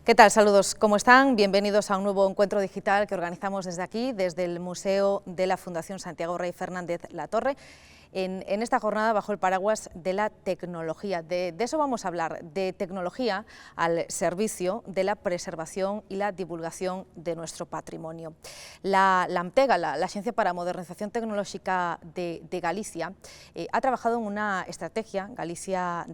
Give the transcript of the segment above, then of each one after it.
¿Qué tal? Saludos, ¿cómo están? Bienvenidos a un nuevo encuentro digital que organizamos desde aquí, desde el Museo de la Fundación Santiago Rey Fernández Latorre, en esta jornada bajo el paraguas de la tecnología. De eso vamos a hablar, de tecnología al servicio de la preservación y la divulgación de nuestro patrimonio. La AMTEGA, la Agencia para la Modernización Tecnológica de Galicia, ha trabajado en una estrategia Galicia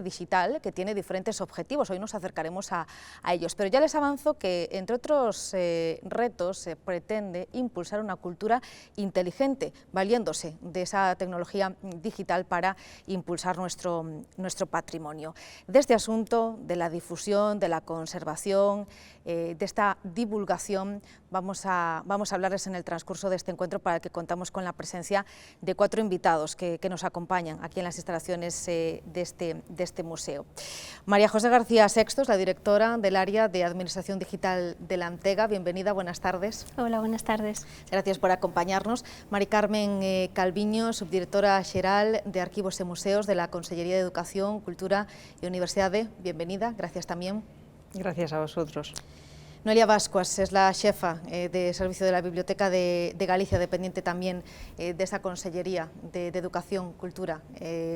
Digital que tiene diferentes objetivos. Hoy nos acercaremos a ellos, pero ya les avanzo que, entre otros retos, se pretende impulsar una cultura inteligente, valiéndose de esa tecnología digital para impulsar nuestro patrimonio. De este asunto, de la difusión, de la conservación, de esta divulgación, vamos a hablarles en el transcurso de este encuentro, para el que contamos con la presencia de 4 invitados que nos acompañan aquí en las instalaciones de este museo. María José García Sextos, la directora del área de Administración Digital de la AMTEGA. Bienvenida, buenas tardes. Hola, buenas tardes. Gracias por acompañarnos. Mari Carmen Calviño, subdirectora xeral de Arquivos e Museos de la Consellería de Educación, Cultura y Universidade. Bienvenida, gracias también. Gracias a vosotros. Noelia Bascuas es la jefa de servicio de la Biblioteca de Galicia, dependiente también de esa Consellería de Educación, Cultura,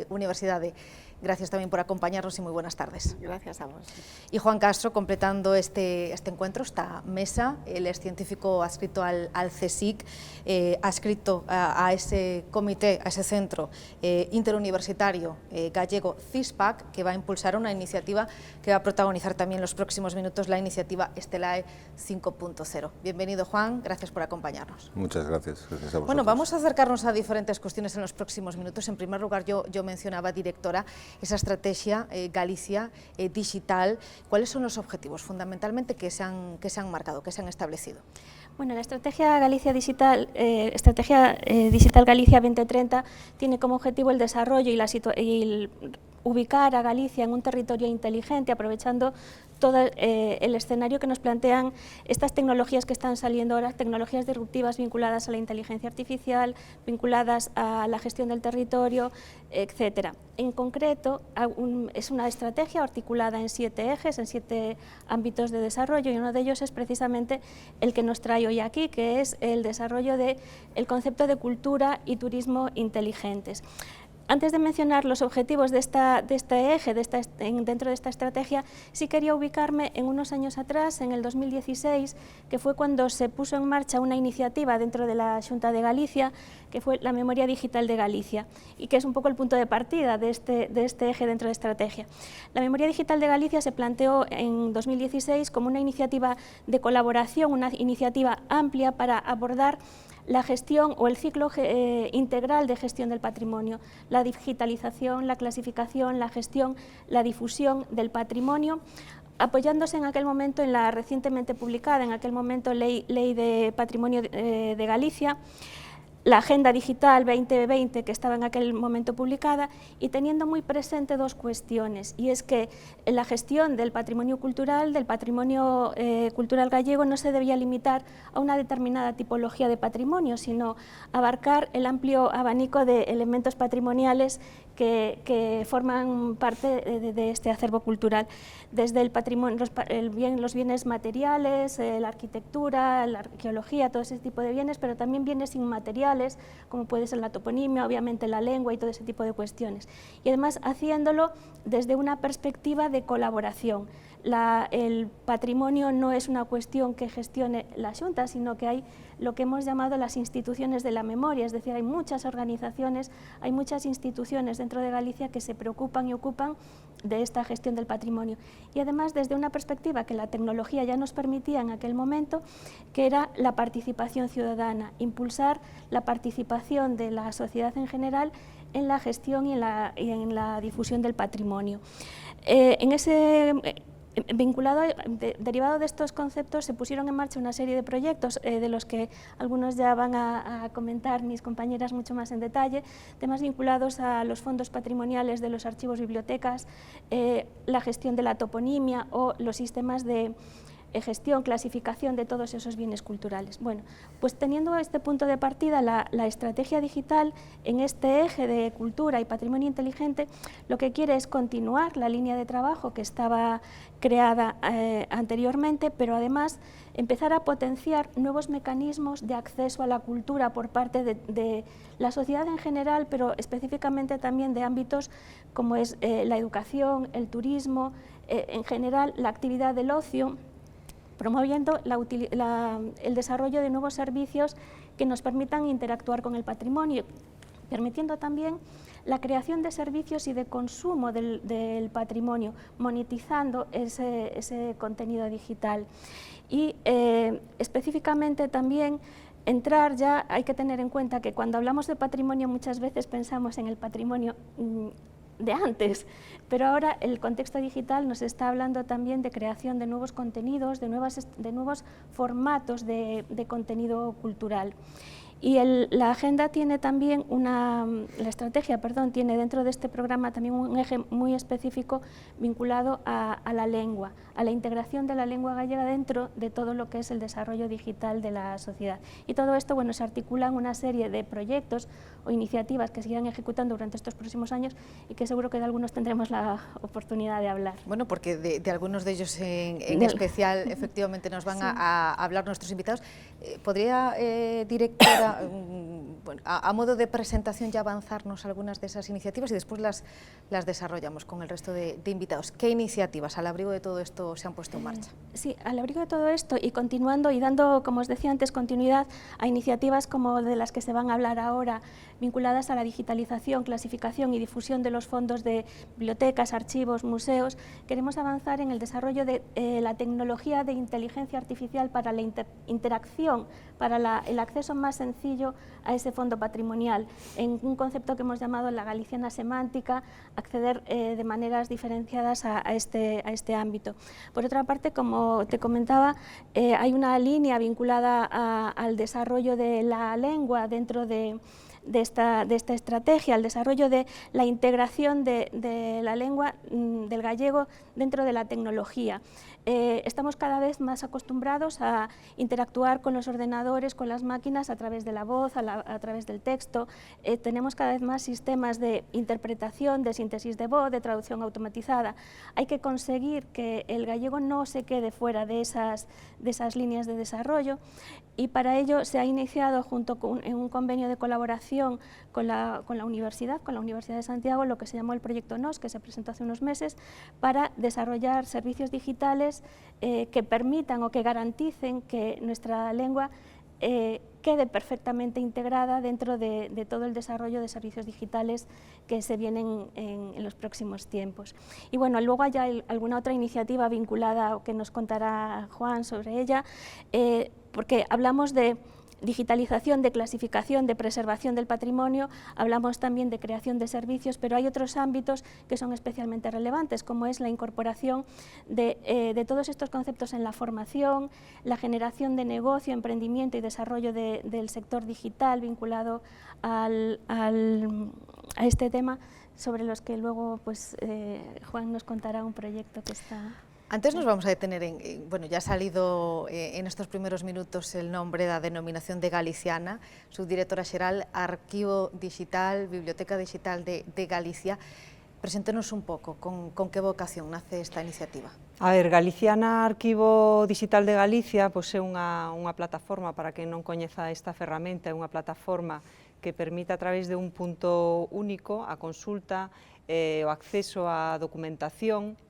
Universidade. Gracias también por acompañarnos y muy buenas tardes. Gracias a vos. Y Juan Castro, completando este encuentro, esta mesa. Él es científico adscrito al CSIC, adscrito a ese comité, a ese centro interuniversitario gallego CISPAC, que va a impulsar una iniciativa que va a protagonizar también en los próximos minutos, la iniciativa Estelae 5.0. Bienvenido, Juan, gracias por acompañarnos. Muchas gracias, gracias a vosotros. Bueno, vamos a acercarnos a diferentes cuestiones en los próximos minutos. En primer lugar, yo mencionaba, directora, esa estrategia Galicia digital. ¿Cuáles son los objetivos fundamentalmente que se han marcado, que se han establecido? Bueno, la estrategia Galicia Digital, Digital Galicia 2030, tiene como objetivo el desarrollo y ubicar a Galicia en un territorio inteligente, aprovechando todo el escenario que nos plantean estas tecnologías que están saliendo ahora, tecnologías disruptivas vinculadas a la inteligencia artificial, vinculadas a la gestión del territorio, etcétera. En concreto, es una estrategia articulada en 7 ejes, en 7 ámbitos de desarrollo, y uno de ellos es precisamente el que nos trae hoy aquí, que es el desarrollo del concepto de cultura y turismo inteligentes. Antes de mencionar los objetivos de este eje, dentro de esta estrategia, sí quería ubicarme en unos años atrás, en el 2016, que fue cuando se puso en marcha una iniciativa dentro de la Xunta de Galicia, que fue la Memoria Digital de Galicia, y que es un poco el punto de partida de este eje dentro de la estrategia. La Memoria Digital de Galicia se planteó en 2016 como una iniciativa de colaboración, una iniciativa amplia para abordar la gestión o el ciclo integral de gestión del patrimonio, la digitalización, la clasificación, la gestión, la difusión del patrimonio, apoyándose en aquel momento en la recientemente publicada, en aquel momento Ley de Patrimonio de Galicia, la Agenda Digital 2020, que estaba en aquel momento publicada, y teniendo muy presente 2 cuestiones, y es que la gestión del patrimonio cultural gallego, no se debía limitar a una determinada tipología de patrimonio, sino abarcar el amplio abanico de elementos patrimoniales que forman parte de este acervo cultural, desde el patrimonio, los bienes materiales, la arquitectura, la arqueología, todo ese tipo de bienes, pero también bienes inmateriales, como puede ser la toponimia, obviamente la lengua y todo ese tipo de cuestiones. Y además haciéndolo desde una perspectiva de colaboración. El patrimonio no es una cuestión que gestione la Xunta, sino que hay lo que hemos llamado las instituciones de la memoria, es decir, hay muchas organizaciones, hay muchas instituciones dentro de Galicia que se preocupan y ocupan de esta gestión del patrimonio. Y además desde una perspectiva que la tecnología ya nos permitía en aquel momento, que era la participación ciudadana, impulsar la participación de la sociedad en general en la gestión y en la difusión del patrimonio. Derivado de estos conceptos, se pusieron en marcha una serie de proyectos, de los que algunos ya van a comentar mis compañeras mucho más en detalle, temas vinculados a los fondos patrimoniales de los archivos, bibliotecas, la gestión de la toponimia o los sistemas de gestión, clasificación de todos esos bienes culturales. Bueno, pues teniendo este punto de partida, la estrategia digital en este eje de cultura y patrimonio inteligente lo que quiere es continuar la línea de trabajo que estaba creada anteriormente, pero además empezar a potenciar nuevos mecanismos de acceso a la cultura por parte de la sociedad en general, pero específicamente también de ámbitos como es la educación, el turismo, en general la actividad del ocio, promoviendo el desarrollo de nuevos servicios que nos permitan interactuar con el patrimonio, permitiendo también la creación de servicios y de consumo del patrimonio, monetizando ese contenido digital. Y específicamente también entrar ya, hay que tener en cuenta que cuando hablamos de patrimonio muchas veces pensamos en el patrimonio de antes, pero ahora el contexto digital nos está hablando también de creación de nuevos contenidos, de nuevos formatos de contenido cultural. Y la agenda tiene también la estrategia, tiene dentro de este programa también un eje muy específico vinculado a la lengua, a la integración de la lengua gallega dentro de todo lo que es el desarrollo digital de la sociedad. Y todo esto, bueno, se articula en una serie de proyectos o iniciativas que se irán ejecutando durante estos próximos años y que seguro que de algunos tendremos la oportunidad de hablar. Bueno, porque de algunos de ellos en especial efectivamente nos van a hablar nuestros invitados. ¿Podría, directora, bueno, a modo de presentación ya avanzarnos algunas de esas iniciativas y después las desarrollamos con el resto de invitados? ¿Qué iniciativas al abrigo de todo esto se han puesto en marcha? Sí, al abrigo de todo esto y continuando y dando, como os decía antes, continuidad a iniciativas como de las que se van a hablar ahora, vinculadas a la digitalización, clasificación y difusión de los fondos de bibliotecas, archivos, museos, queremos avanzar en el desarrollo de la tecnología de inteligencia artificial para la interacción, para el acceso más sencillo a ese fondo patrimonial, en un concepto que hemos llamado la galiciana semántica, acceder de maneras diferenciadas a este ámbito. Por otra parte, como te comentaba, hay una línea vinculada al desarrollo de la lengua dentro de esta estrategia, el desarrollo de la integración de la lengua del gallego dentro de la tecnología. Estamos cada vez más acostumbrados a interactuar con los ordenadores, con las máquinas a través de la voz, a través del texto. Tenemos cada vez más sistemas de interpretación, de síntesis de voz, de traducción automatizada. Hay que conseguir que el gallego no se quede fuera de esas líneas de desarrollo y para ello se ha iniciado en un convenio de colaboración con la Universidad de Santiago, lo que se llamó el proyecto NOS, que se presentó hace unos meses, para desarrollar servicios digitales que permitan o que garanticen que nuestra lengua quede perfectamente integrada dentro de todo el desarrollo de servicios digitales que se vienen en los próximos tiempos. Y bueno, luego hay alguna otra iniciativa vinculada o que nos contará Juan sobre ella, porque hablamos de digitalización, de clasificación, de preservación del patrimonio, hablamos también de creación de servicios, pero hay otros ámbitos que son especialmente relevantes, como es la incorporación de todos estos conceptos en la formación, la generación de negocio, emprendimiento y desarrollo del sector digital vinculado a este tema, sobre los que luego pues, Juan nos contará un proyecto que está... Antes nos vamos a detener bueno, ya ha salido en estos primeros minutos el nombre, la denominación de Galiciana, subdirectora xeral, Arquivo Digital, Biblioteca Digital de Galicia. Preséntenos un pouco, con que vocación nace esta iniciativa? A ver, Galiciana Arquivo Digital de Galicia pois é unha plataforma, para quen non coñeza esta ferramenta, é unha plataforma que permite a través de un punto único a consulta, o acceso á documentación,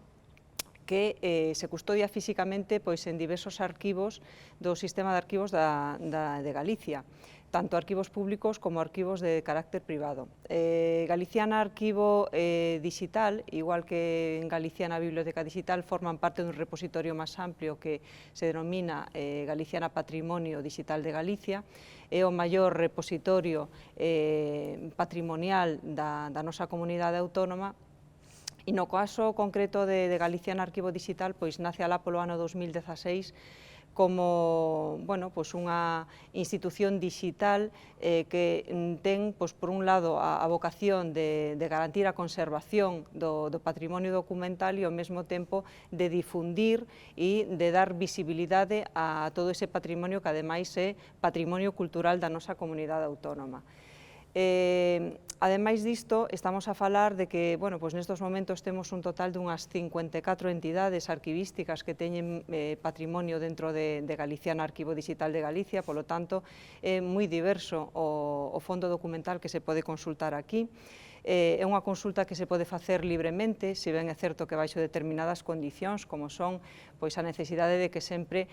que se custodia físicamente pois, en diversos arquivos do sistema de arquivos de Galicia, tanto arquivos públicos como arquivos de carácter privado. Galiciana Arquivo Digital, igual que en Galiciana Biblioteca Digital, forman parte dun repositorio máis amplio que se denomina Galiciana Patrimonio Digital de Galicia, é o maior repositorio patrimonial da nosa comunidade autónoma. E no caso concreto de Galiciana Arquivo Digital, pois nace alá polo ano 2016 como unha institución digital que ten, por un lado, a vocación de garantir a conservación do patrimonio documental e, ao mesmo tempo, de difundir e de dar visibilidade a todo ese patrimonio que, ademais, é patrimonio cultural da nosa comunidade autónoma. Ademais disto, estamos a falar de que, nestes momentos temos un total de unhas 54 entidades arquivísticas que teñen patrimonio dentro de Galiciana Arquivo Digital de Galicia, polo tanto, é moi diverso o fondo documental que se pode consultar aquí. É unha consulta que se pode facer libremente, se ben é certo que baixo determinadas condicións, como son a necesidade de que sempre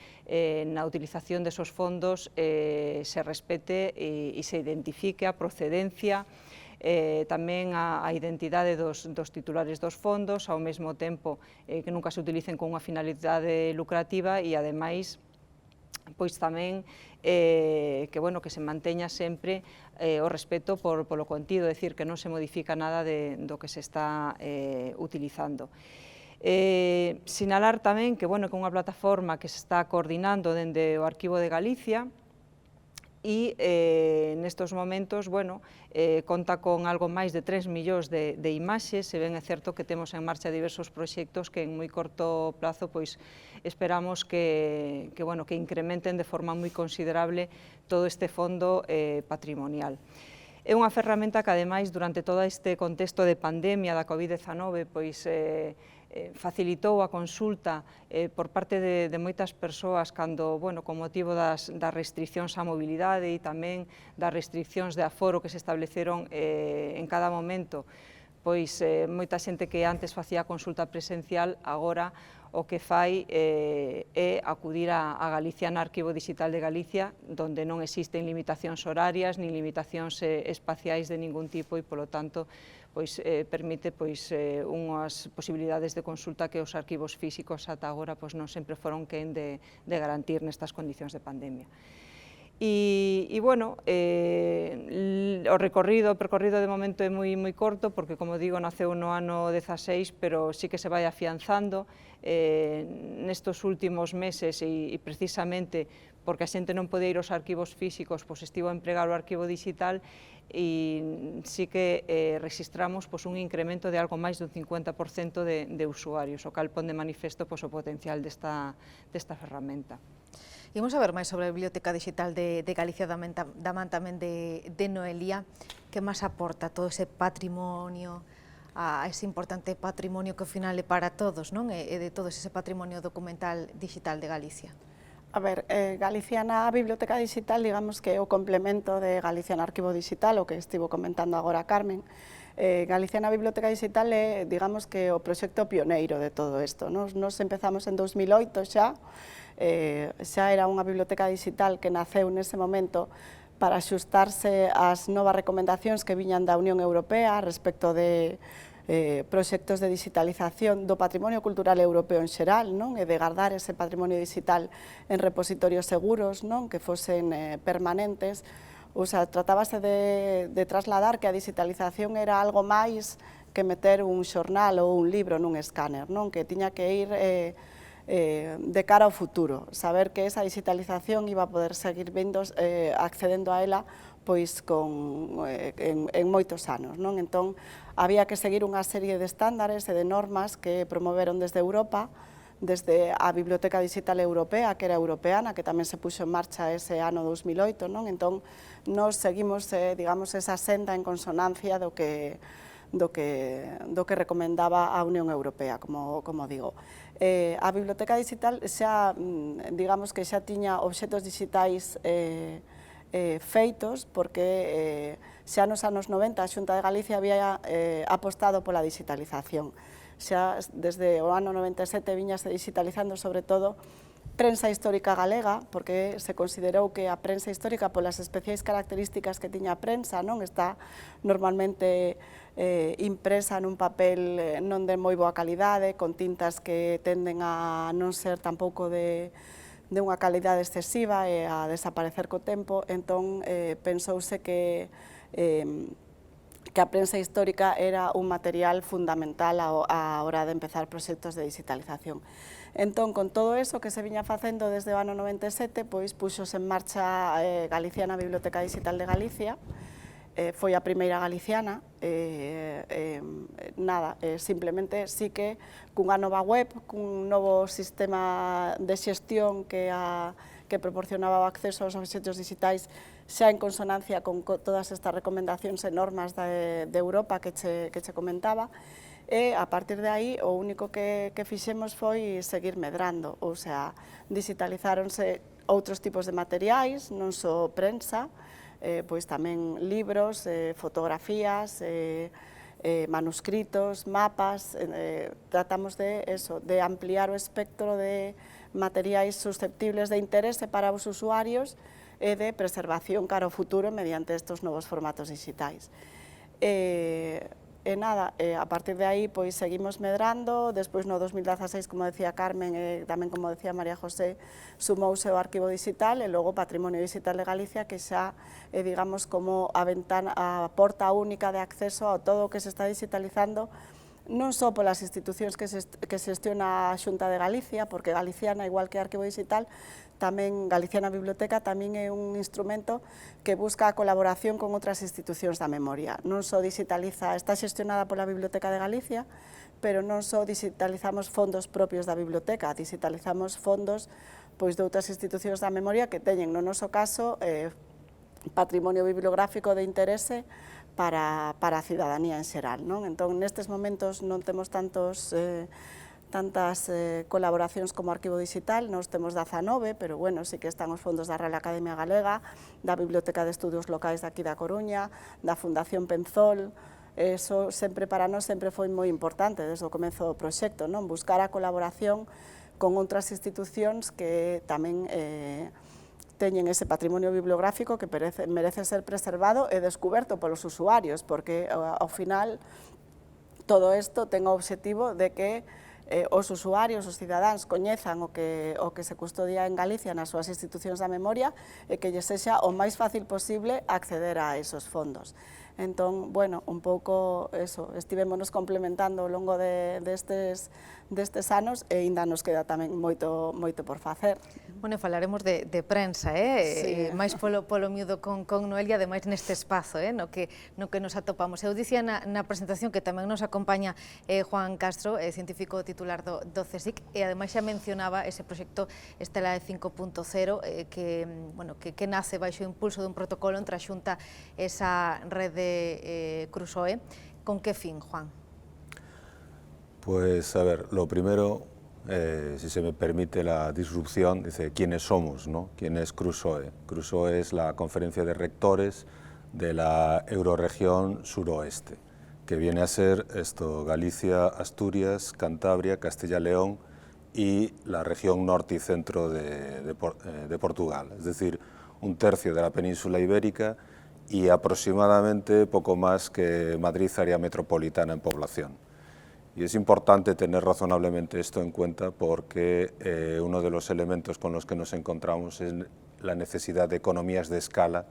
na utilización desos fondos se respete e se identifique a procedencia, tamén a identidade dos titulares dos fondos, ao mesmo tempo que nunca se utilicen con unha finalidade lucrativa e, ademais, tamén que se manteña sempre o respeto polo contido, é dicir, que non se modifica nada do que se está utilizando. Sinalar tamén que é unha plataforma que se está coordinando dende o Arquivo de Galicia e nestes momentos conta con algo máis de 3 millóns de imaxes, se ben é certo que temos en marcha diversos proxectos que en moi corto plazo esperamos que incrementen de forma moi considerable todo este fondo patrimonial. É unha ferramenta que, ademais, durante todo este contexto de pandemia da COVID-19, facilitou a consulta por parte de moitas persoas cando, con motivo das restriccións á mobilidade e tamén das restriccións de aforo que se estableceron en cada momento, moita xente que antes facía consulta presencial agora o que fai é acudir a Galiciana Arquivo Digital de Galicia, donde non existen limitacións horarias ni limitacións espaciais de ningún tipo e, polo tanto, permite unhas posibilidades de consulta que os arquivos físicos ata agora non sempre foron quen de garantir nestas condicións de pandemia. E, o percorrido de momento é moi corto, porque, como digo, naceu no ano 16, pero sí que se vai afianzando nestes últimos meses e precisamente porque a xente non pode ir aos arquivos físicos, estivo a empregar o arquivo digital e sí que registramos un incremento de algo máis dun 50% de usuarios, o cal pon de manifesto o potencial desta ferramenta. Imos a ver máis sobre a Biblioteca Digital de Galicia da man tamén de Noelia. Que máis aporta todo ese patrimonio, a ese importante patrimonio que ao final é para todos, non? E de todo ese patrimonio documental digital de Galicia? A ver, Galiciana Biblioteca Digital, digamos que é o complemento de Galiciana Arquivo Digital, o que estivo comentando agora Carmen. Galiciana Biblioteca Digital é, digamos que, o proxecto pioneiro de todo isto. Nos empezamos en 2008 xa era unha biblioteca digital que naceu nese momento para axustarse ás novas recomendacións que viñan da Unión Europea respecto de proxectos de digitalización do patrimonio cultural europeo en xeral, e de guardar ese patrimonio digital en repositorios seguros, que fosen permanentes. Tratábase de trasladar que a digitalización era algo máis que meter un xornal ou un libro nun escáner, que tiña que ir de cara ao futuro, saber que esa digitalización iba a poder seguir accedendo a ela en moitos anos. Entón, había que seguir unha serie de estándares e de normas que promoveron desde Europa, desde a Biblioteca Digital Europea, que era europeana, que tamén se puxo en marcha ese ano 2008, entón, nos seguimos, digamos, esa senda en consonancia do que recomendaba a Unión Europea, como digo. A Biblioteca Digital xa, digamos que xa tiña obxetos digitais feitos, porque xa nos anos 90 a Xunta de Galicia había apostado pola digitalización. Xa desde o ano 97 viñase digitalizando sobre todo prensa histórica galega, porque se considerou que a prensa histórica, polas especiais características que tiña a prensa, está normalmente impresa nun papel non de moi boa calidade, con tintas que tenden a non ser tampouco de unha calidade excesiva e a desaparecer co tempo. Entón, pensouse que que a prensa histórica era un material fundamental á hora de empezar proxectos de digitalización. Entón, con todo eso que se viña facendo desde o ano 97, pois puxos en marcha Galicia na Biblioteca Digital de Galicia, foi a primeira galiciana, simplemente sí que cunha nova web, cun novo sistema de xestión que proporcionaba o acceso aos obxectos digitais xa en consonancia con todas estas recomendacións e normas de Europa que che comentaba, e a partir de aí o único que fixemos foi seguir medrando, ou sea, digitalizáronse outros tipos de materiais, non só prensa, pois tamén libros, fotografías, manuscritos, mapas, tratamos de ampliar o espectro de materiais susceptibles de interese para os usuarios e de preservación cara ao futuro mediante estes novos formatos digitais. A partir de aí pois seguimos medrando, despois no 2016, como decía Carmen, e tamén como decía María José, sumouse o arquivo digital e logo o Patrimonio Digital de Galicia, que xa é, digamos, como a porta única de acceso a todo o que se está digitalizando, non só polas institucións que xestiona a Xunta de Galicia, porque Galiciana, igual que Arquivo Digital, tamén Galiciana Biblioteca tamén é un instrumento que busca a colaboración con outras institucións da memoria. Non só digitaliza, está xestionada pola Biblioteca de Galicia, pero non só digitalizamos fondos propios da biblioteca, digitalizamos fondos pois de outras institucións da memoria que teñen, no noso caso, patrimonio bibliográfico de interese para a cidadanía en xeral. Entón, nestes momentos non temos tantas colaboracións como Arquivo Digital, nós temos 19, pero bueno, sí que están os fondos da Real Academia Galega, da Biblioteca de Estudios Locais daqui da Coruña, da Fundación Penzol. Eso sempre para nós sempre foi moi importante desde o comezo do proxecto, buscar a colaboración con outras institucións que tamén teñen ese patrimonio bibliográfico que merece ser preservado e descuberto polos usuarios, porque ao final todo isto ten o obxectivo de que os usuarios, os cidadáns, coñezan o que se custodia en Galicia nas súas institucións da memoria e que lle sexa o máis fácil posible acceder a esos fondos. Entón, bueno, un pouco eso, estivémonos complementando ao longo destes anos e ainda nos queda tamén moito por facer. Bueno, falaremos de prensa, máis polo miúdo con Noelia, ademais neste espazo no que nos atopamos. Eu dicía na presentación que tamén nos acompaña Juan Castro, científico titular do CSIC, e ademais xa mencionaba ese proxecto Estela 5.0 que nace baixo o impulso dun protocolo entre a Xunta esa rede Crusoe. Con que fin, Juan? Pues, a ver, lo primero, si se me permite la disrupción, dice, ¿quiénes somos, no? ¿Quién es Crusoe? Crusoe es la conferencia de rectores de la Euroregión Suroeste, que viene a ser Galicia, Asturias, Cantabria, Castilla-León y la región norte y centro de Portugal, es decir, un tercio de la península ibérica y aproximadamente poco más que Madrid, área metropolitana en población. Y es importante tener razonablemente esto en cuenta porque uno de los elementos con los que nos encontramos es la necesidad de economías de escala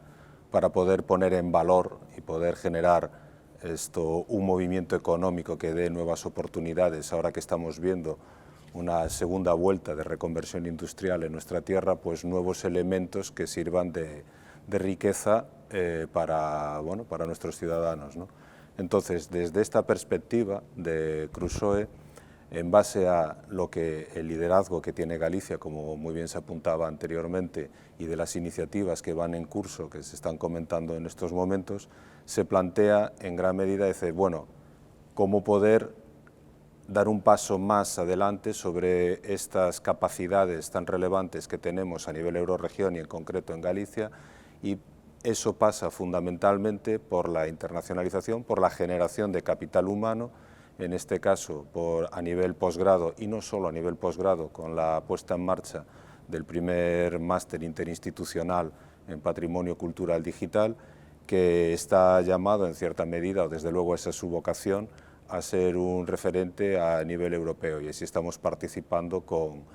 para poder poner en valor y poder generar un movimiento económico que dé nuevas oportunidades. Ahora que estamos viendo una segunda vuelta de reconversión industrial en nuestra tierra, pues nuevos elementos que sirvan de riqueza para nuestros ciudadanos, ¿no? Entonces, desde esta perspectiva de Crusoe, en base a lo que el liderazgo que tiene Galicia, como muy bien se apuntaba anteriormente, y de las iniciativas que van en curso, que se están comentando en estos momentos, se plantea en gran medida, dice, bueno, cómo poder dar un paso más adelante sobre estas capacidades tan relevantes que tenemos a nivel euroregión y en concreto en Galicia, y eso pasa fundamentalmente por la internacionalización, por la generación de capital humano, en este caso a nivel posgrado y no solo a nivel posgrado, con la puesta en marcha del primer máster interinstitucional en Patrimonio Cultural Digital, que está llamado en cierta medida, o desde luego esa es su vocación, a ser un referente a nivel europeo, y así estamos participando con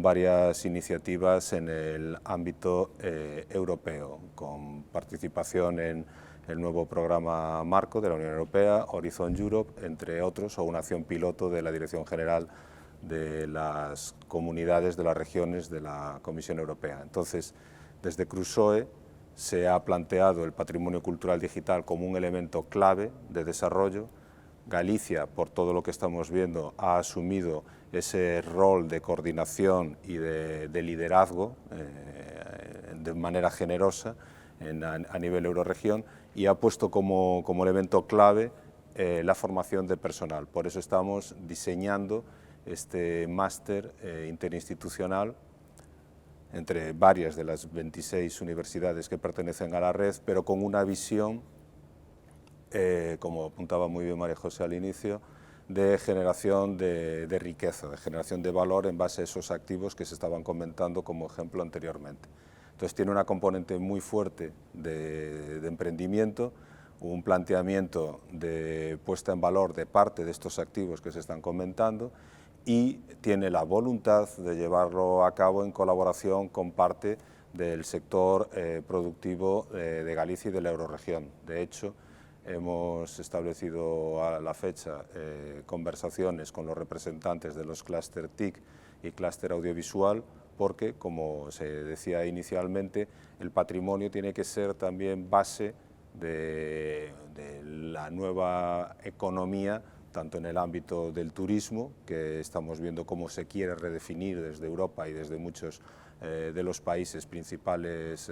varias iniciativas en el ámbito europeo, con participación en el nuevo programa marco de la Unión Europea, Horizon Europe, entre otros, o una acción piloto de la Dirección General de las Comunidades de las Regiones de la Comisión Europea. Entonces, desde Crusoe se ha planteado el patrimonio cultural digital como un elemento clave de desarrollo. Galicia, por todo lo que estamos viendo, ha asumido ese rol de coordinación y de liderazgo de manera generosa a nivel eurorregión y ha puesto como elemento clave la formación de personal. Por eso estamos diseñando este máster interinstitucional entre varias de las 26 universidades que pertenecen a la red, pero con una visión, como apuntaba muy bien María José al inicio, de generación de riqueza, de generación de valor en base a esos activos que se estaban comentando como ejemplo anteriormente. Entonces tiene una componente muy fuerte de emprendimiento, un planteamiento de puesta en valor de parte de estos activos que se están comentando y tiene la voluntad de llevarlo a cabo en colaboración con parte del sector productivo de Galicia y de la eurorregión. De hecho, hemos establecido a la fecha conversaciones con los representantes de los clúster TIC y clúster audiovisual, porque, como se decía inicialmente, el patrimonio tiene que ser también base de la nueva economía, tanto en el ámbito del turismo, que estamos viendo cómo se quiere redefinir desde Europa y desde muchos de los países principales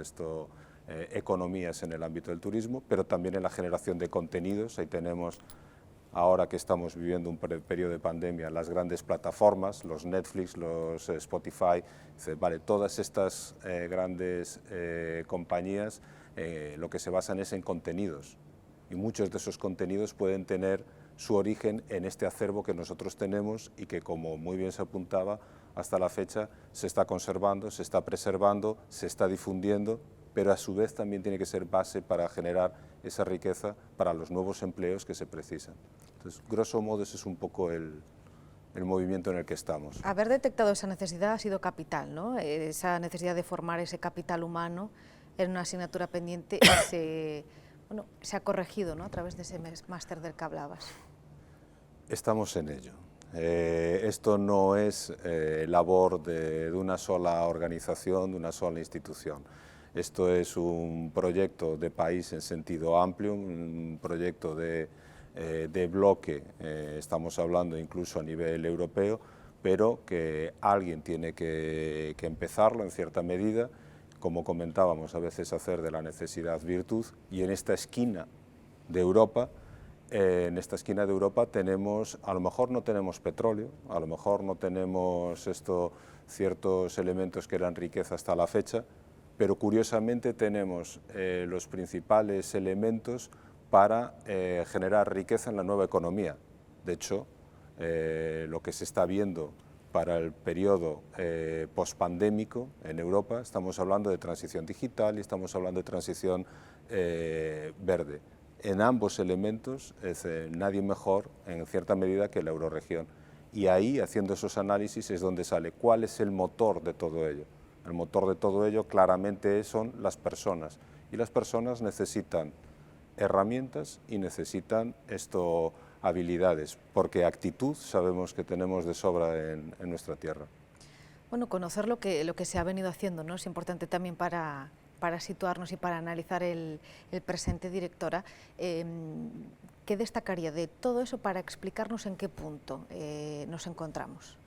economías en el ámbito del turismo, pero también en la generación de contenidos. Ahí tenemos, ahora que estamos viviendo un periodo de pandemia, las grandes plataformas, los Netflix, los Spotify, vale, todas estas grandes compañías lo que se basan es en contenidos, y muchos de esos contenidos pueden tener su origen en este acervo que nosotros tenemos y que, como muy bien se apuntaba, hasta la fecha se está conservando, se está preservando, se está difundiendo, pero a su vez también tiene que ser base para generar esa riqueza para los nuevos empleos que se precisan. Entonces, grosso modo, ese es un poco el movimiento en el que estamos. Haber detectado esa necesidad ha sido capital, ¿no? Esa necesidad de formar ese capital humano era una asignatura pendiente y se ha corregido, ¿no?, a través de ese máster del que hablabas. Estamos en ello. Esto no es labor de una sola organización, de una sola institución. Esto es un proyecto de país en sentido amplio, un proyecto de bloque, estamos hablando incluso a nivel europeo, pero que alguien tiene que empezarlo en cierta medida, como comentábamos, a veces hacer de la necesidad virtud, y en esta esquina de Europa, tenemos, a lo mejor no tenemos petróleo, a lo mejor no tenemos ciertos elementos que eran riqueza hasta la fecha, pero curiosamente tenemos los principales elementos para generar riqueza en la nueva economía. De hecho, lo que se está viendo para el periodo pospandémico en Europa, estamos hablando de transición digital y estamos hablando de transición verde. En ambos elementos, nadie mejor, en cierta medida, que la eurorregión. Y ahí, haciendo esos análisis, es donde sale cuál es el motor de todo ello. El motor de todo ello claramente son las personas, y las personas necesitan herramientas y necesitan habilidades, porque actitud sabemos que tenemos de sobra en nuestra tierra. Bueno, conocer lo que se ha venido haciendo, ¿no?, es importante también para situarnos y para analizar el presente, directora. ¿Qué destacaría de todo eso para explicarnos en qué punto nos encontramos?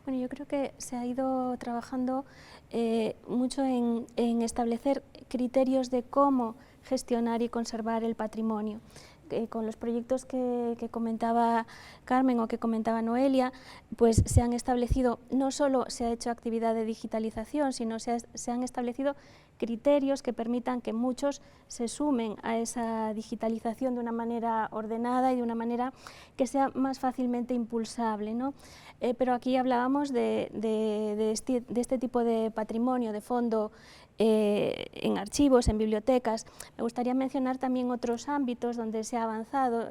Bueno, yo creo que se ha ido trabajando mucho en establecer criterios de cómo gestionar y conservar el patrimonio. Con los proyectos que comentaba Carmen o que comentaba Noelia, pues se han establecido, no solo se ha hecho actividad de digitalización, sino se han establecido criterios que permitan que muchos se sumen a esa digitalización de una manera ordenada y de una manera que sea más fácilmente impulsable, ¿no? Pero aquí hablábamos de este tipo de patrimonio, de fondo en archivos, en bibliotecas. Me gustaría mencionar también otros ámbitos donde se ha avanzado.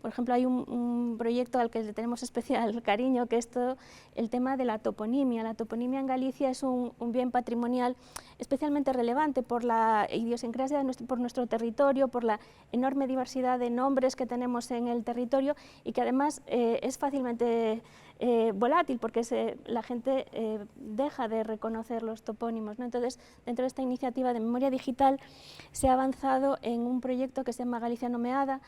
Por ejemplo, hay un proyecto al que le tenemos especial cariño, que es todo el tema de la toponimia. La toponimia en Galicia es un bien patrimonial especialmente relevante por la idiosincrasia por nuestro territorio, por la enorme diversidad de nombres que tenemos en el territorio y que además es fácilmente volátil, porque la gente deja de reconocer los topónimos, ¿no? Entonces, dentro de esta iniciativa de memoria digital se ha avanzado en un proyecto que se llama Galicia Nomeada,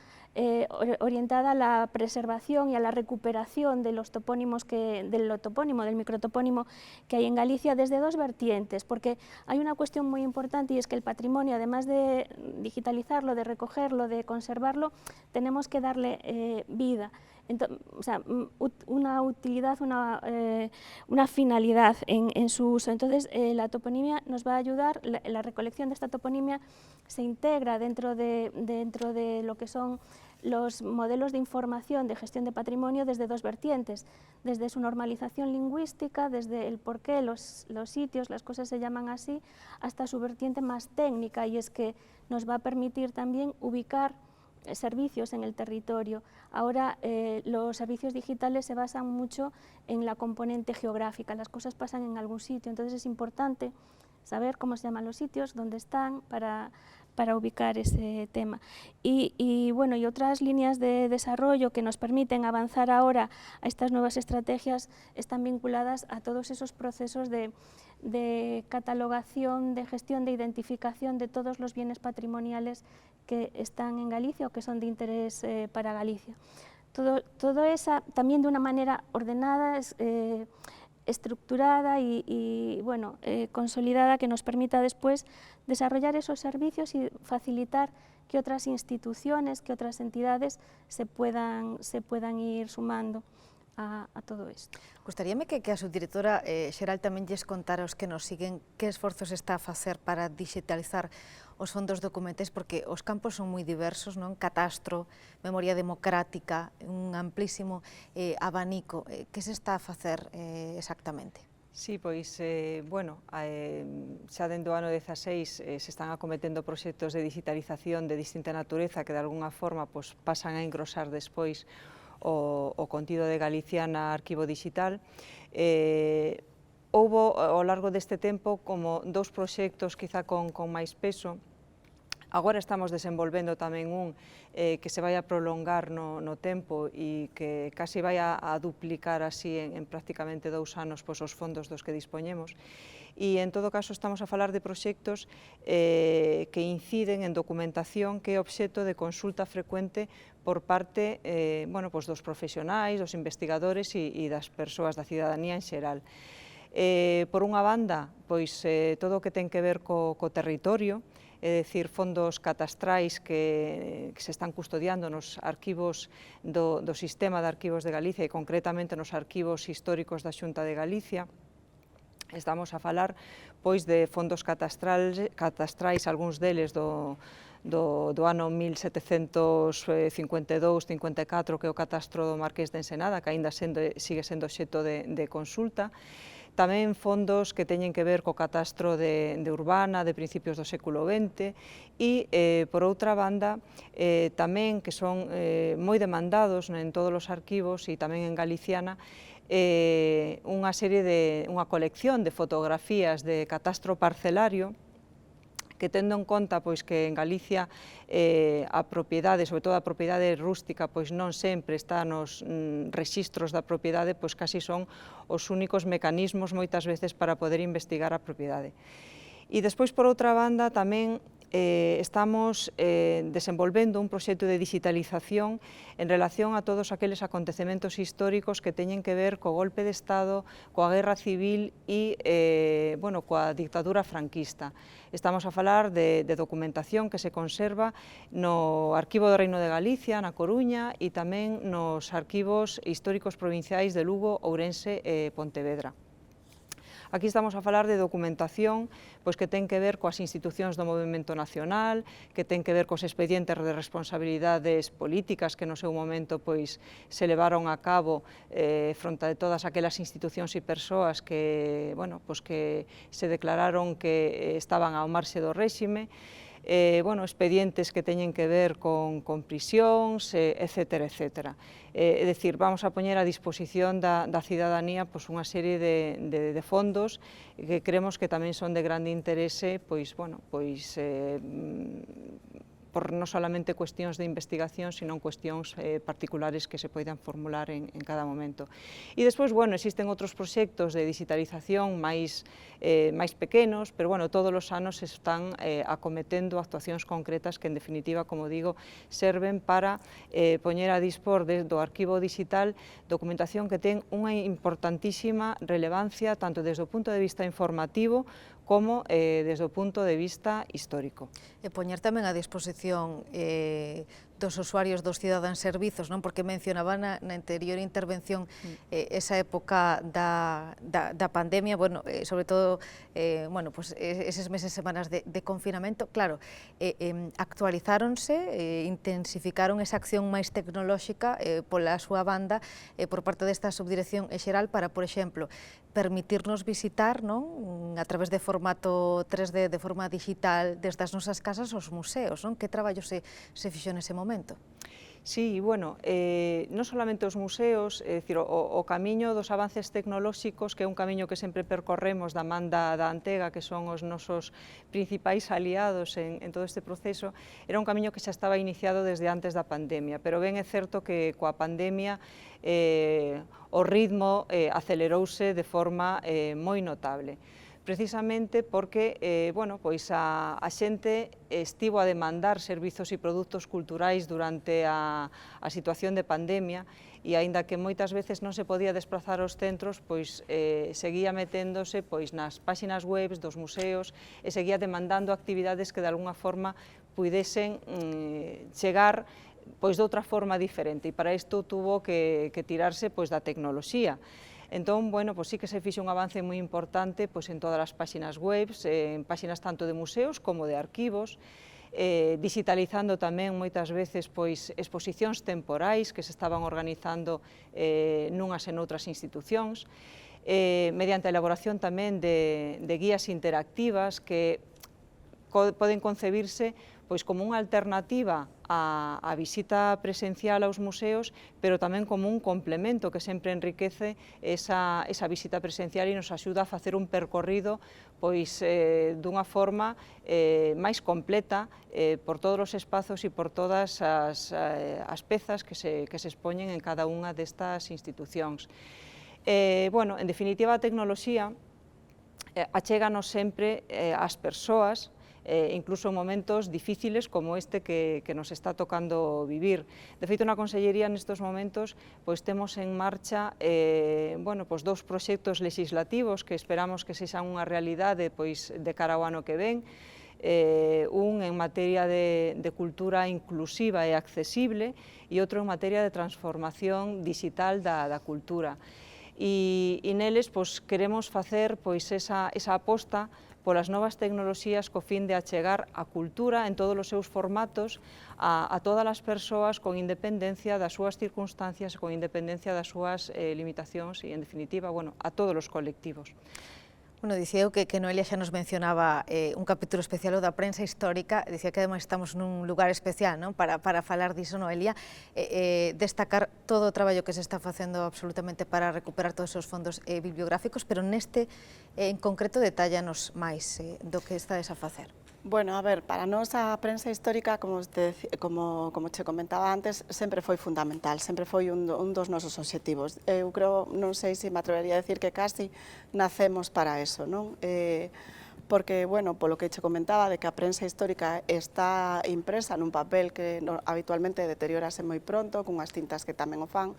orientada a la preservación y a la recuperación de los topónimos del microtopónimo que hay en Galicia, desde dos vertientes, porque hay una cuestión muy importante, y es que el patrimonio, además de digitalizarlo, de recogerlo, de conservarlo, tenemos que darle vida. O sea, una utilidad, una finalidad en su uso. Entonces, la toponimia nos va a ayudar, la recolección de esta toponimia se integra dentro de lo que son los modelos de información de gestión de patrimonio desde dos vertientes, desde su normalización lingüística, desde el por qué los sitios, las cosas se llaman así, hasta su vertiente más técnica, y es que nos va a permitir también ubicar servicios en el territorio. Ahora los servicios digitales se basan mucho en la componente geográfica, las cosas pasan en algún sitio, entonces es importante saber cómo se llaman los sitios, dónde están, para ubicar ese tema. Y bueno, y otras líneas de desarrollo que nos permiten avanzar ahora a estas nuevas estrategias están vinculadas a todos esos procesos de catalogación, de gestión, de identificación de todos los bienes patrimoniales que están en Galicia o que son de interés para Galicia. Todo eso también de una manera ordenada, estructurada y bueno, consolidada, que nos permita después desarrollar esos servicios y facilitar que otras instituciones, que otras entidades se puedan ir sumando a todo isto. Gustaríame que a subdirectora xeral tamén lles contara aos que nos siguen que esforzos está a facer para digitalizar os fondos documentais, porque os campos son moi diversos, non? Catastro, memoria democrática, un amplísimo abanico. Que se está a facer exactamente? Sí, pois, bueno, xa dende o ano 16 se están acometendo proxectos de digitalización de distinta natureza que de alguna forma pasan a engrosar despois o contido de Galiciana Arquivo Digital. Houbo ao largo deste tempo como dous proxectos quizá con máis peso. Agora estamos desenvolvendo tamén un que se vai a prolongar no tempo e que casi vai a duplicar así en prácticamente 2 anos os fondos dos que dispoñemos. E en todo caso estamos a falar de proxectos que inciden en documentación que é obxecto de consulta frecuente por parte dos profesionais, dos investigadores e das persoas da cidadanía en xeral. Por unha banda, todo o que ten que ver co territorio, é dicir, fondos catastrais que se están custodiando nos arquivos do Sistema de Arquivos de Galicia e concretamente nos arquivos históricos da Xunta de Galicia. Estamos a falar de fondos catastrais, algúns deles do ano 1752-54, que é o catastro do Marqués de Ensenada, que aínda sigue sendo obxecto de consulta. Tamén fondos que teñen que ver co catastro de Urbana de principios do século XX e, por outra banda, tamén que son moi demandados en todos os arquivos e tamén en Galiciana, unha colección de fotografías de catastro parcelario que tendo en conta que en Galicia a propiedade, sobre todo a propiedade rústica, non sempre está nos rexistros da propiedade, casi son os únicos mecanismos moitas veces para poder investigar a propiedade. E despois, por outra banda, tamén estamos desenvolvendo un proxecto de digitalización en relación a todos aqueles acontecementos históricos que teñen que ver co golpe de Estado, coa guerra civil e coa dictadura franquista. Estamos a falar de documentación que se conserva no Arquivo do Reino de Galicia, na Coruña, e tamén nos arquivos históricos provinciais de Lugo, Ourense e Pontevedra. Aquí estamos a falar de documentación pois, que ten que ver coas institucións do movimento nacional, que ten que ver cos expedientes de responsabilidades políticas que no seu momento pois, se levaron a cabo fronte de todas aquelas institucións e persoas que, bueno, pois, que se declararon que estaban ao marxe do réxime, bueno, expedientes que teñen que ver con prisións, etcétera, etcétera. É dicir, vamos a poñer a disposición da cidadanía pois, unha serie de fondos que creemos que tamén son de grande interese, pois, bueno, pois, por non solamente cuestións de investigación, sino cuestións particulares que se poidan formular en cada momento. E despois, bueno, existen outros proxectos de digitalización máis pequenos, pero, bueno, todos os anos se están acometendo actuacións concretas que, en definitiva, como digo, serven para poñer a dispor do arquivo digital documentación que ten unha importantísima relevancia tanto desde o punto de vista informativo como desde o punto de vista histórico. E poñer tamén a disposición dos usuarios dos cidadáns servizos, non? Porque mencionaba na anterior intervención esa época da pandemia, bueno, sobre todo, bueno, pues, eses meses, semanas de confinamento, claro, actualizáronse, intensificaron esa acción máis tecnolóxica pola súa banda por parte desta subdirección xeral para, por exemplo, permitirnos visitar, non? A través de formato 3D, de forma digital, desde as nosas casas os museos, non? Que traballo se fixo nese momento? Sí, bueno, non solamente os museos, é dicir, o camiño dos avances tecnolóxicos, que é un camiño que sempre percorremos da man da Antega, que son os nosos principais aliados en todo este proceso, era un camiño que xa estaba iniciado desde antes da pandemia, pero ben é certo que coa pandemia o ritmo acelerouse de forma moi notable, precisamente porque bueno, pois a xente estivo a demandar servizos e produtos culturais durante a situación de pandemia e, aínda que moitas veces non se podía desplazar aos centros, pois seguía meténdose pois nas páxinas web dos museos e seguía demandando actividades que de alguna forma puidesen chegar pois de outra forma diferente, e para isto tuvo que tirarse pois da tecnoloxía. Entón, bueno, pois sí que se fixe un avance moi importante pois en todas as páxinas web, en páxinas tanto de museos como de arquivos, digitalizando tamén moitas veces pois exposicións temporais que se estaban organizando nunhas e noutras institucións, mediante a elaboración tamén de guías interactivas que poden concebirse pois como unha alternativa á visita presencial aos museos, pero tamén como un complemento que sempre enriquece esa visita presencial e nos axuda a facer un percorrido pois dunha forma máis completa por todos os espazos e por todas as pezas que se expoñen en cada unha destas institucións. Bueno, en definitiva, a tecnoloxía achéganos sempre ás persoas, incluso en momentos difíciles como este que nos está tocando vivir. De feito, na Consellería nestes momentos pois temos en marcha bueno, pois dous proxectos legislativos que esperamos que sexan unha realidade pois de cara ao ano que ven, un en materia de cultura inclusiva e accesible e outro en materia de transformación digital da cultura. E neles pois queremos facer pois esa aposta polas novas tecnoloxías co fin de achegar a cultura en todos os seus formatos a todas as persoas con independencia das súas circunstancias, con independencia das súas limitacións e, en definitiva, bueno, a todos os colectivos. Bueno, dicía eu que Noelia xa nos mencionaba un capítulo especial da prensa histórica, dicía que ademais estamos nun lugar especial, non? Para falar diso, Noelia, destacar todo o traballo que se está facendo absolutamente para recuperar todos os fondos bibliográficos, pero neste en concreto detállanos máis do que estades a facer. Bueno, a ver, para nós a prensa histórica, como che comentaba antes, sempre foi fundamental, sempre foi un dos nosos obxectivos. Eu creo, non sei se me atrevería a decir que casi nacemos para eso, non? Porque, bueno, polo que che comentaba de que a prensa histórica está impresa nun papel que habitualmente deteriorase moi pronto, cunhas tintas que tamén o fan.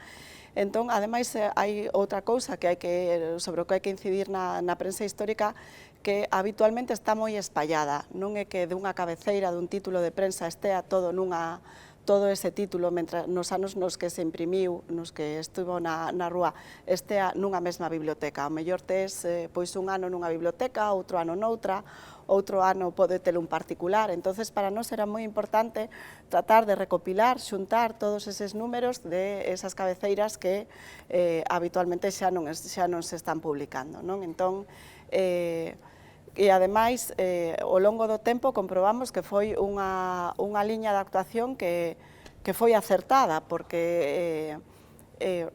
Entón, ademais, hai outra cousa sobre o que hai que incidir na prensa histórica, que habitualmente está moi espallada, non é que dunha cabeceira dun título de prensa estea todo nunha todo ese título nos anos nos que se imprimiu, nos que estivo na rúa, estea nunha mesma biblioteca. Ao mellor tes pois un ano nunha biblioteca, outro ano noutra, outro ano pode ter un particular. Entonces, para nós era moi importante tratar de recopilar, xuntar todos eses números de esas cabeceiras que habitualmente xa non se están publicando, non? Entón, e ademais, ao longo do tempo comprobamos que foi unha liña de actuación que foi acertada, porque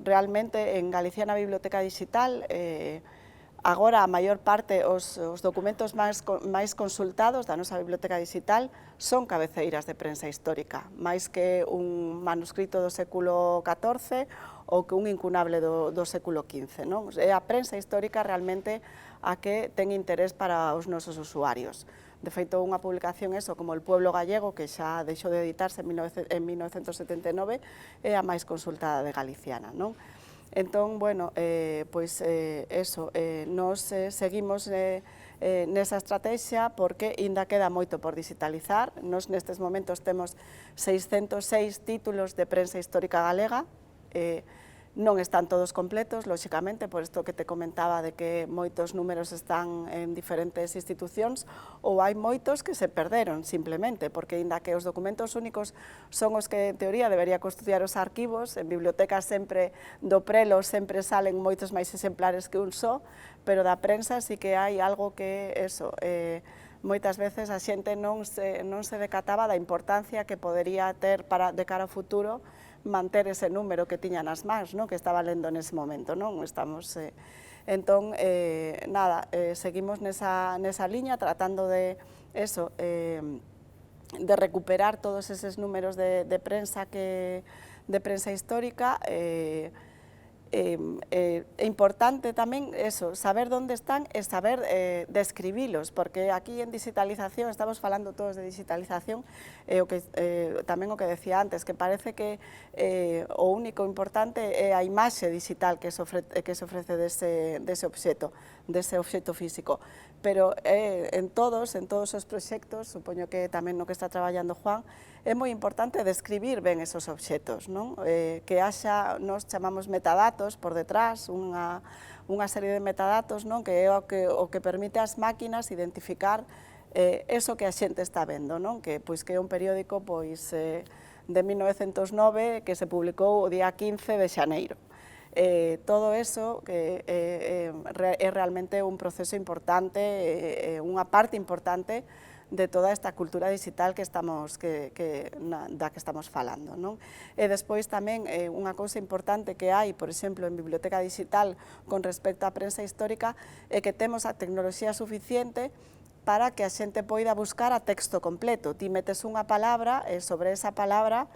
realmente en Galicia na Biblioteca Digital agora a maior parte os documentos máis consultados da nosa Biblioteca Digital son cabeceiras de prensa histórica, máis que un manuscrito do século XIV ou que un incunable do século XV, non? É a prensa histórica realmente a que ten interés para os nosos usuarios. De feito, unha publicación como El Pueblo Gallego, que xa deixou de editarse en 1979, é a máis consultada de Galiciana, non? Entón, bueno, pois nos seguimos nesa estrategia porque ainda queda moito por digitalizar. Nos nestes momentos temos 606 títulos de prensa histórica galega, non están todos completos, lóxicamente, por isto que te comentaba de que moitos números están en diferentes institucións, ou hai moitos que se perderon, simplemente, porque ainda que os documentos únicos son os que, en teoría, debería custodiar os arquivos, en bibliotecas sempre do prelo sempre salen moitos máis exemplares que un só, pero da prensa sí que hai algo que, moitas veces a xente non se decataba da importancia que podería ter de cara ao futuro manter ese número que tiña nas mans, que estaba lendo nese momento, non? Estamos, entón, nada, seguimos nesa liña tratando de recuperar todos eses números de prensa histórica. É importante tamén saber onde están e saber describilos, porque aquí en digitalización, estamos falando todos de digitalización, tamén o que decía antes, que parece que o único importante é a imaxe digital que se ofrece dese obxecto físico, pero en todos os proxectos, supoño que tamén no que está traballando Juan, é moi importante describir ben esos obxectos, non? Que haxa, nos chamamos metadatos por detrás, unha serie de metadatos, non? Que é o que permite ás máquinas identificar eso que a xente está vendo, non? Que é un periódico de 1909 que se publicou o día 15 de xaneiro. Todo eso é realmente un proceso importante, unha parte importante de toda esta cultura digital da que estamos falando, non? E despois tamén unha cousa importante que hai, por exemplo, en Biblioteca Digital con respecto á prensa histórica é que temos a tecnoloxía suficiente para que a xente poida buscar a texto completo. Ti metes unha palabra e sobre esa palabra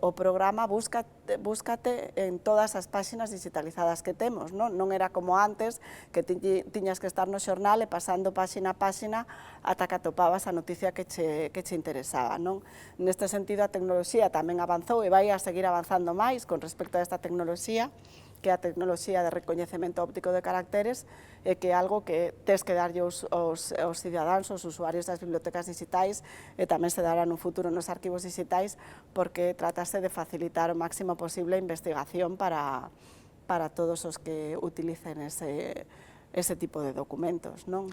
o programa búscate en todas as páxinas digitalizadas que temos, non era como antes, que tiñas que estar no xornal e pasando páxina a páxina ata que atopabas a noticia que che interesaba, non? Neste sentido, a tecnoloxía tamén avanzou e vai a seguir avanzando máis con respecto a esta tecnoloxía, que é a tecnoloxía de recoñecemento óptico de caracteres, e que é algo que tes que darlle aos cidadáns, aos usuarios das bibliotecas digitais, e tamén se dará no futuro nos arquivos digitais, porque tratase de facilitar o máximo posible a investigación para todos os que utilicen ese tipo de documentos, non?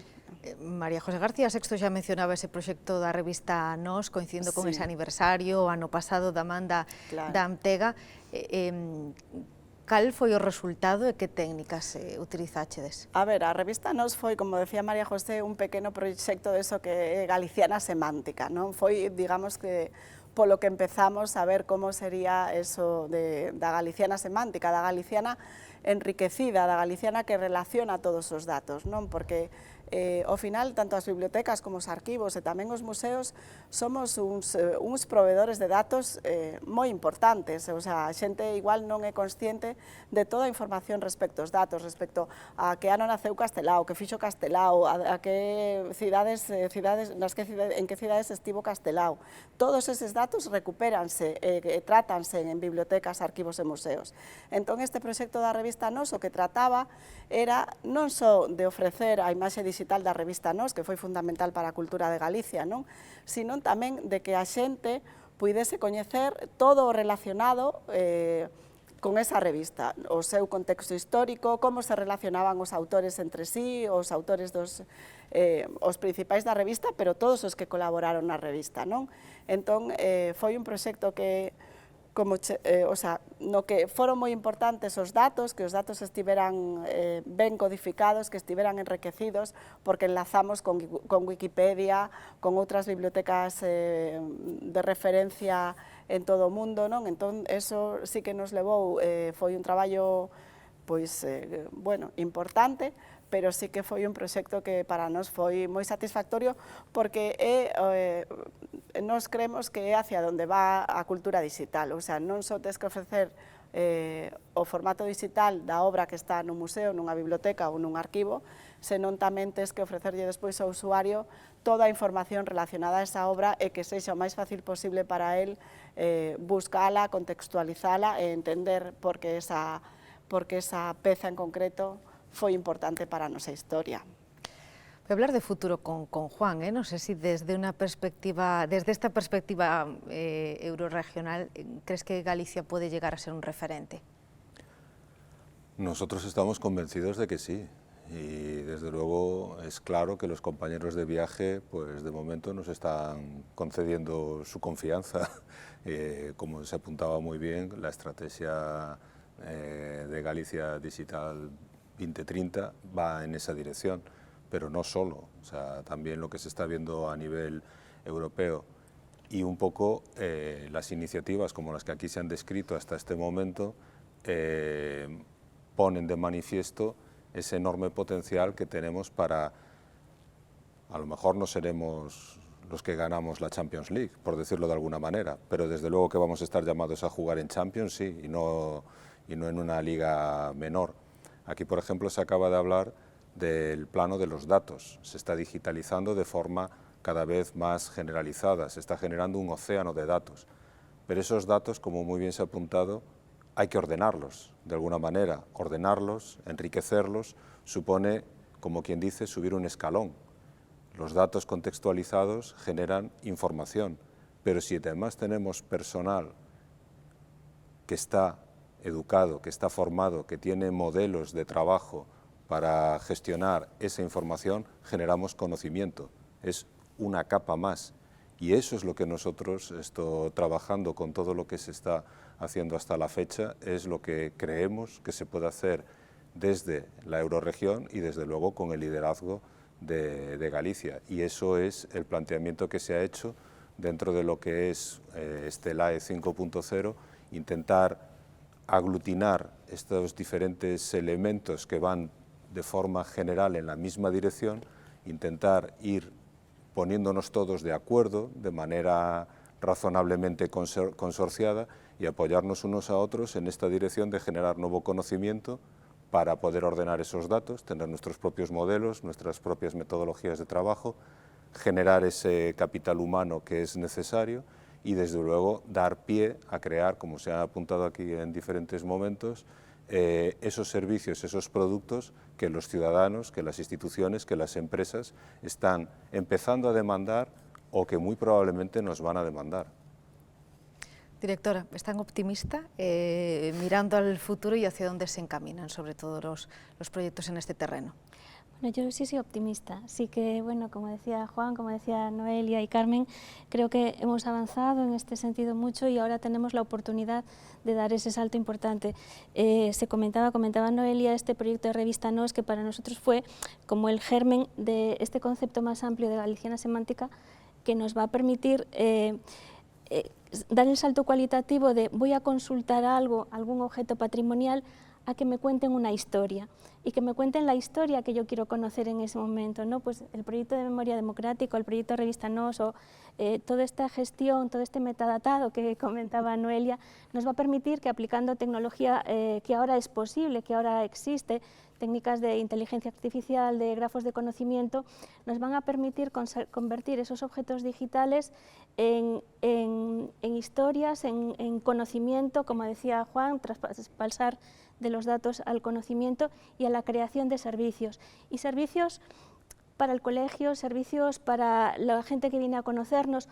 María José García Sexto xa mencionaba ese proxecto da revista Nós, coincidindo con ese aniversario, o ano pasado da man da Amtega. Cal foi o resultado e que técnicas utilizáchedes? A ver, a revista Nós foi, como decía María José, un pequeno proxecto de eso que é Galiciana semántica, non? Foi, digamos, que polo que empezamos a ver como sería eso da galiciana semántica, da galiciana enriquecida, da galiciana que relaciona todos os datos, non? Porque ao final, tanto as bibliotecas como os arquivos e tamén os museos somos uns proveedores de datos moi importantes, o sea, a xente igual non é consciente de toda a información respecto aos datos, respecto a que ano naceu Castelao, que fixo Castelao, a que en que cidades estivo Castelao. Todos eses datos recupéranse e trátanse en bibliotecas, arquivos e museos. Entón, este proxecto da revista Nós o que trataba era non só de ofrecer a imaxe digital da revista Nós, que foi fundamental para a cultura de Galicia, non? Sino tamén de que a xente puidese coñecer todo o relacionado con esa revista, o seu contexto histórico, como se relacionaban os autores entre sí, os autores os principais da revista, pero todos os que colaboraron na revista, non? Entón, foi un proxecto que no que foron moi importantes os datos, que os datos estiveran ben codificados, que estiveran enriquecidos, porque enlazamos con Wikipedia, con outras bibliotecas de referencia en todo o mundo, non? Entón, eso sí que nos levou, foi un traballo, pois, bueno, importante, pero sí que foi un proxecto que para nós foi moi satisfactorio, porque nós creemos que é hacia onde va a cultura digital, o sea, non só tes que ofrecer o formato digital da obra que está nun museo, nunha biblioteca ou nun arquivo, senón tamén tes que ofrecerlle despois ao usuario toda a información relacionada a esa obra e que sexa o máis fácil posible para él buscala, contextualizala e entender por que esa peza en concreto foi importante para a nosa historia. Voy a hablar de futuro con Juan, no sé si desde esta perspectiva eurorregional, ¿crees que Galicia puede llegar a ser un referente? Nosotros estamos convencidos de que sí, y desde luego es claro que los compañeros de viaje, pues de momento nos están concediendo su confianza. Como se apuntaba muy bien, la estrategia de Galicia Digital 2030 va en esa dirección, pero no solo, o sea, también lo que se está viendo a nivel europeo y un poco las iniciativas como las que aquí se han descrito hasta este momento ponen de manifiesto ese enorme potencial que tenemos para, a lo mejor no seremos los que ganamos la Champions League, por decirlo de alguna manera, pero desde luego que vamos a estar llamados a jugar en Champions, sí, y no en una liga menor. Aquí, por ejemplo, se acaba de hablar del plano de los datos. Se está digitalizando de forma cada vez más generalizada, se está generando un océano de datos. Pero esos datos, como muy bien se ha apuntado, hay que ordenarlos de alguna manera. Ordenarlos, enriquecerlos, supone, como quien dice, subir un escalón. Los datos contextualizados generan información, pero si además tenemos personal que está educado, que está formado, que tiene modelos de trabajo para gestionar esa información, generamos conocimiento. Es una capa más. Y eso es lo que nosotros, trabajando con todo lo que se está haciendo hasta la fecha, es lo que creemos que se puede hacer desde la eurorregión y desde luego con el liderazgo de Galicia. Y eso es el planteamiento que se ha hecho dentro de lo que es este LAE 5.0, intentar aglutinar estos diferentes elementos que van de forma general en la misma dirección, intentar ir poniéndonos todos de acuerdo de manera razonablemente consorciada y apoyarnos unos a otros en esta dirección de generar nuevo conocimiento para poder ordenar esos datos, tener nuestros propios modelos, nuestras propias metodologías de trabajo, generar ese capital humano que es necesario y desde luego dar pie a crear, como se ha apuntado aquí en diferentes momentos, esos servicios, esos productos que los ciudadanos, que las instituciones, que las empresas están empezando a demandar o que muy probablemente nos van a demandar. Directora, ¿es tan optimista mirando al futuro y hacia dónde se encaminan sobre todo los proyectos en este terreno? Bueno, yo sí soy optimista, sí que, bueno, como decía Juan, como decía Noelia y Carmen, creo que hemos avanzado en este sentido mucho y ahora tenemos la oportunidad de dar ese salto importante. Comentaba Noelia este proyecto de Revista Nos, que para nosotros fue como el germen de este concepto más amplio de Galiciana Semántica, que nos va a permitir dar el salto cualitativo de voy a consultar algo, algún objeto patrimonial, a que me cuenten una historia y que me cuenten la historia que yo quiero conocer en ese momento, ¿no? Pues el proyecto de memoria democrática, el proyecto de Revista Nos, o toda esta gestión, todo este metadatado que comentaba Noelia, nos va a permitir que aplicando tecnología que ahora es posible, que ahora existe, técnicas de inteligencia artificial, de grafos de conocimiento, nos van a permitir convertir esos objetos digitales en historias, en conocimiento, como decía Juan, traspasar de los datos al conocimiento y a la creación de servicios. Y servicios para el colegio, servicios para la gente que viene a conocernos,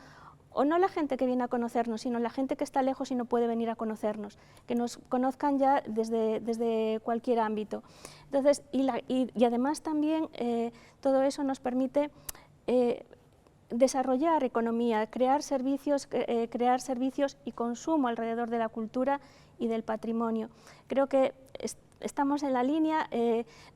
o no la gente que viene a conocernos, sino la gente que está lejos y no puede venir a conocernos, que nos conozcan ya desde cualquier ámbito. Entonces, y además también todo eso nos permite desarrollar economía, crear servicios y consumo alrededor de la cultura y del patrimonio. Creo que estamos en la línea,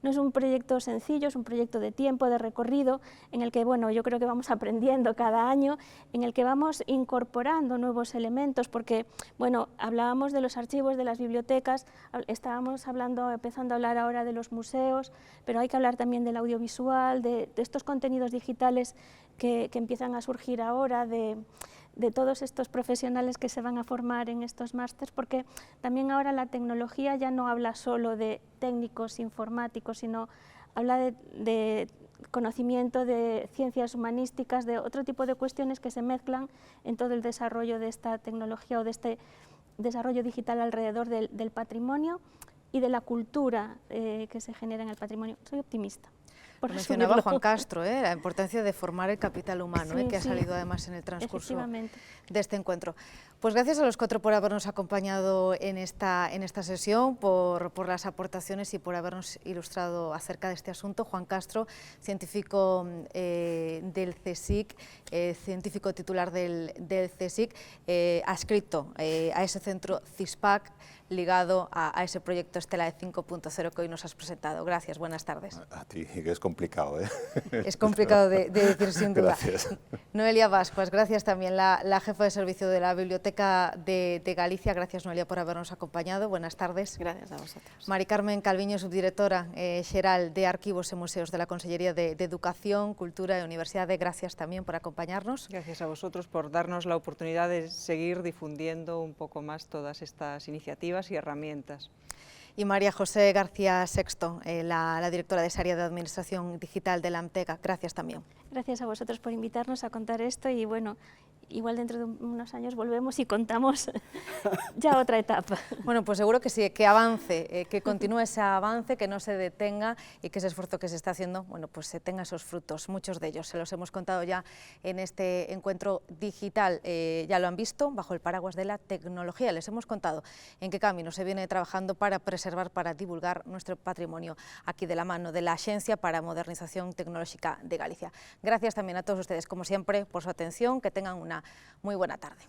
no es un proyecto sencillo, es un proyecto de tiempo, de recorrido, en el que, bueno, yo creo que vamos aprendiendo cada año, en el que vamos incorporando nuevos elementos, porque, bueno, hablábamos de los archivos, de las bibliotecas, estábamos empezando a hablar ahora de los museos, pero hay que hablar también del audiovisual, de estos contenidos digitales que empiezan a surgir ahora, de todos estos profesionales que se van a formar en estos másters, porque también ahora la tecnología ya no habla solo de técnicos informáticos, sino habla de conocimiento de ciencias humanísticas, de otro tipo de cuestiones que se mezclan en todo el desarrollo de esta tecnología o de este desarrollo digital alrededor del patrimonio y de la cultura que se genera en el patrimonio. Soy optimista. Mencionaba Juan Castro, la importancia de formar el capital humano, sí, que ha sí, salido además en el transcurso efectivamente de este encuentro. Pues gracias a los cuatro por habernos acompañado en esta sesión, por las aportaciones y por habernos ilustrado acerca de este asunto. Juan Castro, científico del CSIC, científico titular del CSIC, adscrito a ese centro CISPAC, ligado a ese proyecto Estela de 5.0 que hoy nos has presentado. Gracias, buenas tardes. A ti, que es complicado, ¿eh? Es complicado de decir sin duda. Gracias. Noelia Bascuas, gracias también, la jefa de servicio de la Biblioteca de Galicia. Gracias, Noelia, por habernos acompañado. Buenas tardes. Gracias a vosotros. Mari Carmen Calviño, subdirectora xeral de Arquivos e Museos de la Consellería de Educación, Cultura e Universidade. Gracias también por acompañarnos. Gracias a vosotros por darnos la oportunidad de seguir difundiendo un poco más todas estas iniciativas y herramientas. Y María José García Sexto, la directora de esa área de Administración Digital de la AMTECA. Gracias también. Gracias a vosotros por invitarnos a contar esto y, bueno, igual dentro de unos años volvemos y contamos ya otra etapa. Bueno, pues seguro que sí, que avance, que continúe ese avance, que no se detenga y que ese esfuerzo que se está haciendo, bueno, pues se tenga esos frutos, muchos de ellos. Se los hemos contado ya en este encuentro digital, ya lo han visto, bajo el paraguas de la tecnología. Les hemos contado en qué camino se viene trabajando para preservar, para divulgar nuestro patrimonio, aquí de la mano de la Axencia para a Modernización Tecnolóxica de Galicia. Gracias también a todos ustedes, como siempre, por su atención, que tengan una muy buena tarde.